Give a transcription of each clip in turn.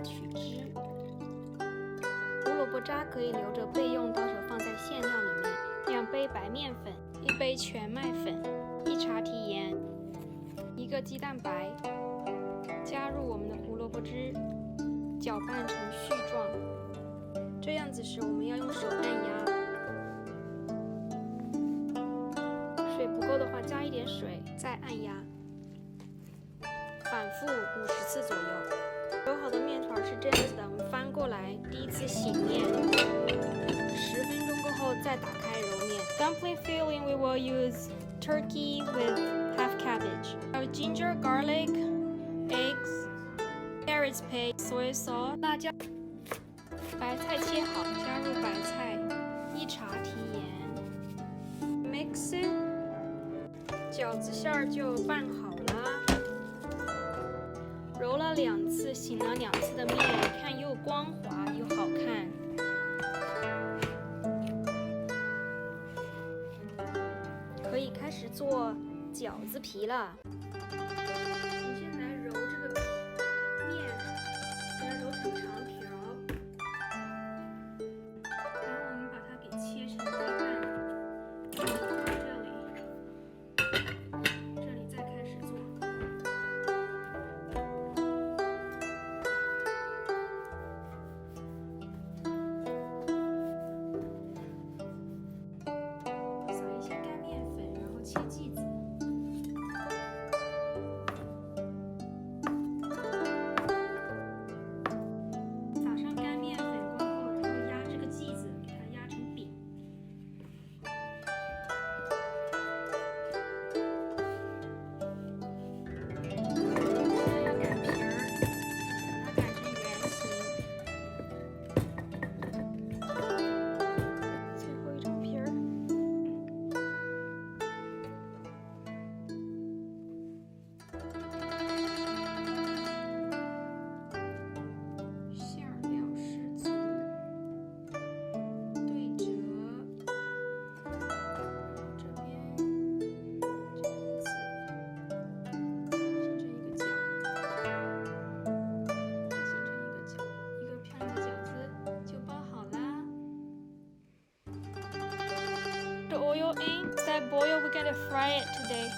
渣取汁。胡萝卜渣可以留着备用，到时候放在馅料里面。2杯白面粉，1杯全麦粉，1茶提盐，1个鸡蛋白，加入我们的胡萝卜汁，搅拌成絮状。这样子时我们要用手按压，水不够的话加一点水，再按压，反复50次左右。揉好的面团是这样子的，我们翻过来，第一次醒面，10分钟过后再打开揉面。Dumpling filling we will use turkey with half cabbage. Ginger, garlic, eggs, carrots paste, soy sauce, 辣椒。白菜切好，加入白菜，1茶提盐 ，mix it， 饺子馅儿就拌好了。揉了2次，醒了2次的面，看又光滑又好看。可以开始做饺子皮了。我们先来揉这个面，给它揉成长条。然后我们把它给切成对半，这里再开始做。撒一些干面粉，然后切剂子。撒上干面粉过后，然后压这个剂子，给它压成饼。现在要擀皮儿，把它擀成圆形。最后一张皮儿。馅儿料十足，对折，这边这样子，形成一个角，一个漂亮的饺子就包好啦。The oil in, that boil, we're gonna fry it today.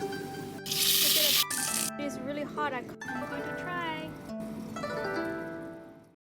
Look at it. It's really hot. I'm going to try.